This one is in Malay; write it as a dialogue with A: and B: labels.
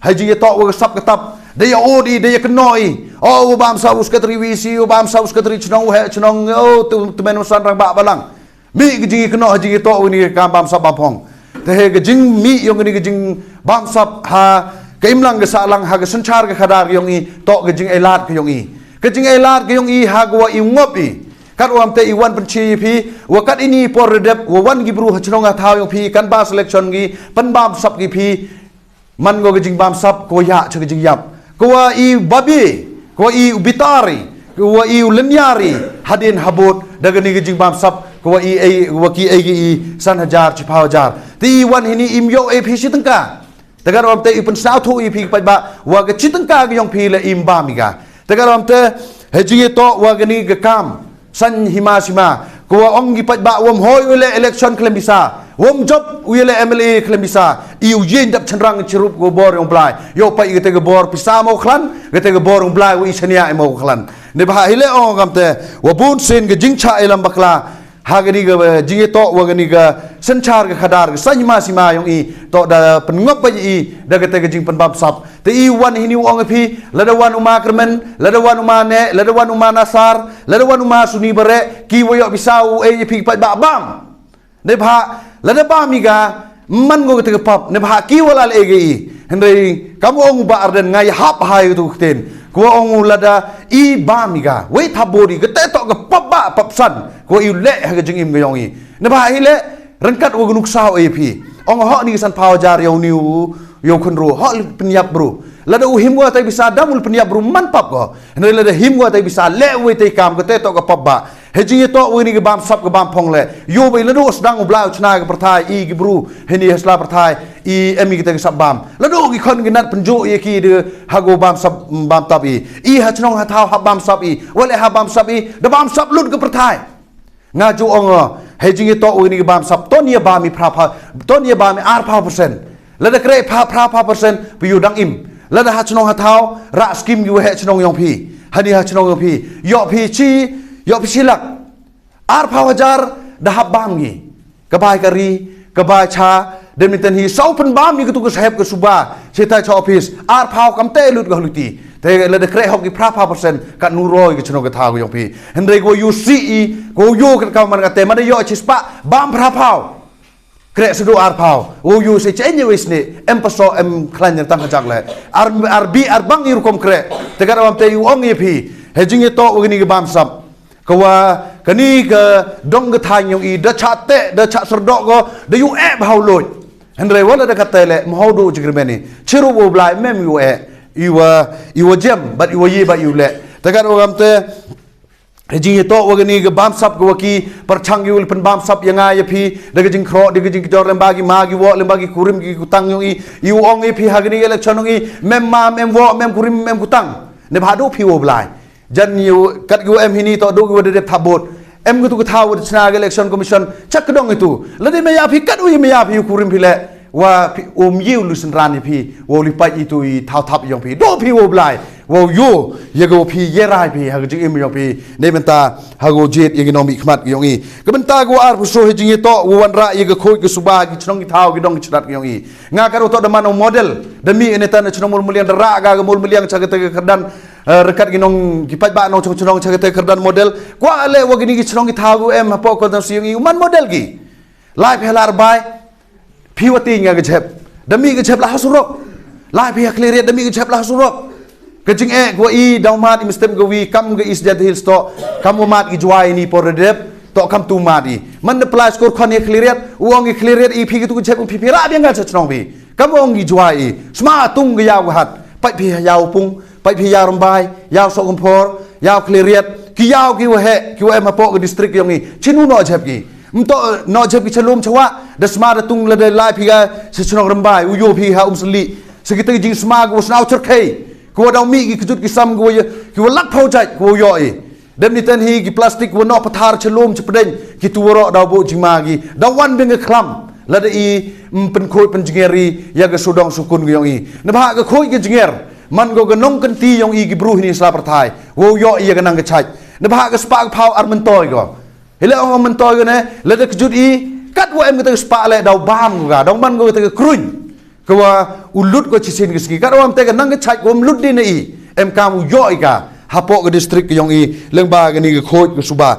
A: hai jing to wa sap ketap daya odi daya kenoi oh bam sa us katri visi bam sa us katri chnong he chnong oh tu men san rang ba balang mi ke jing keno jing to ni kam bam sap bam phong te he ke jing mi yong ni ke jing bam sap ha ke imlang ke salang ha ke sanchar ke khadar yong i to ke jing elat ke yong i ke jing elat ke yong i ha gwa i ngop i kat wam te iwan penci pi wakat ini por redep wan gibru chnong ha thau yong pi kan ba selection gi pan bam sap gi pi man go ke jing bam sap ko ya che ke jing yap ko i babi ko i bitari ko i lenyari hadin habot daga ni ke jing bam sap ko i waki i san hajar chi phao jar ti wan hini im yo e pi sitangka daga rom te i pen sao thu i pi pa ba wa ke chitangka ge yong pi le im ba mi ga daga rom te he jing to wa ke ni ke kam san hima sima ko ong gi pa ba wom hoi le election klem bisa wom job uile MLA klem bisa iu yin dap chanrang chirup go bor yong blai yo pa i te go bor pisa mo khlan ge te go bor yong blai wi chania mo khlan ne ba hile ong gam te wa bun sin ge jing cha elam bakla ha ge ni ge jing to wa ge ni ge sanchar ge khadar ge sanima sima yong i to da pengop ba i da ge te ge jing pen bab sap te i wan hini ong pi la da wan uma kermen la da wan uma ne la da wan uma nasar la da wan uma suni bare ki wo yo bisau e pi pa ba bam ne ba lada ba miga man go te pap ne bha ki wala le gi hendai kam ong ba arden ngai hap hai tu ten ko ong lada i ba miga we thabori ke te to ke pap ba pap san ko i le ha jing im yong i ne bha hi le rangkat wo gunuk sao e pi ong ho ni san pau jar yo niu yo khun ru ho penyap bro lada u him wa tai bisa damul penyap bro man pap ko hendai lada him wa tai bisa le we te kam ke te to ke pap ba hejing to wini ke bam sap ke bam phong le yo be le do sedang ublau chna ke perthai i ke bru heni hasla perthai i emi ke te sap bam le do ki khon ke nat penjo ye ki de hago bam sap bam tap i ha chnong ha thau ha bam sap i wale ha bam sap i de bam sap lut ke perthai nga ju ong hejing to wini ke bam sap ton ye bam i phra pha ton ye bam ar pha percent le de kre pha percent pi yu dang im le de ha chnong ha thau ra skim yu he chnong yong pi hani ha chnong yong pi yo pi chi yo pisilak ar pawajar dahab bangi kebai kari kebai cha demitan hi saupen bam ni ketu ke sahab ke suba cita cha office ar paw kam te lut galuti te le de kre hok ki pra % ka nuroi ke chno ke tha go yong pi hendai go yu si go yo ke ka man ka te man yo chispa bam pra paw kre sedu ar paw o yu se chenye wis ni em paso em klan yang tang jak le ar bi ar bang ir kom kre te ka ram te yu ong ye pi hejing to ogni ke bam sap kawa kani ke dong ke thang yong i da chate da cha serdok go da yu e bhau loi hendrai wala da katele mhau do jigrmeni chiru bo blai mem yu e you jem but you ye but you le tagar ogam te hejing to wagani ke bam sap go ki parchang yu pen bam sap yanga ye phi da ke jing khro de ke jing jor lembagi ma gi wo lembagi kurim gi kutang yong i yu ong e phi hagni election yong i mem ma mem wo mem kurim mem kutang ne bhadu phi wo blai jan yu kat gu em hini to do gu de thabot em gu tu thau chna election commission chak dong itu lade me ya phi kat u me ya phi kurim phi le wa yu lusen ran phi wo li pa itu i thau thap yong phi do phi wo blai wo yu ye go phi ye rai phi ha ji em yong phi ne benta ha go jet ye no mi khmat yong i ke benta go ar so he ji to wan ra ye go khoi ke suba gi chnong gi thau gi dong gi chrat yong i nga karo to da mano model demi ene tan chnong mul mulian ra ga mul mulian cha ke kedan rekat ginong gipat ba nong chong cha ke kerdan model kwa le wa gini gi chnong gi thau em po ko dan sing man model gi live helar bai phiwati nga ge chep demi ge chep la hasurok live he clear demi ge chep la hasurok ke jing e go i daumat imstem go wi kam ge is jad hills to kam mat gi jwai ni por redep to kam tu madi man de plus kor khon e clear uong gi clear i phi gi tu chep phi phi ra bi nga cha chnong bi kam ong gi jwai sma tung ge yaw hat pai phi yaw pung pai phi yaw rambai yaw so kompor yaw clear ki yaw ki wa he ki wa em po ge district yong i chinu no chep gi mto no chep ki chalum chwa de sma de tung le de lai phi ga se chnong rambai u yo phi ha sli se ki te jing sma go snau chur khei ko dau mi ki jut ki sam go ye ki wa lak phau chai ko yo i dem ni ten hi ki plastic wo no pathar chalum chpdeng ki tu ro dau bo jima gi dau wan beng khlam la de i pen khoi pen jingeri ya ga sudong sukun gi yong i na ba ga khoi gi jinger man go ga nong kan ti yong i gi bru ni sla prathai wo yo i ga nang ga chai na ba ga spa phau ar man toy go hele ong man toy go ne la de jut i kat wo em ga te spa le dau bam ga dong man go te kruin kawa ulut ko cisin ke segi karawam te nang ke chai ko lut ni nei em kam u yo ika hapo ke distrik ke yong i lengba ke ni ke khoj ke suba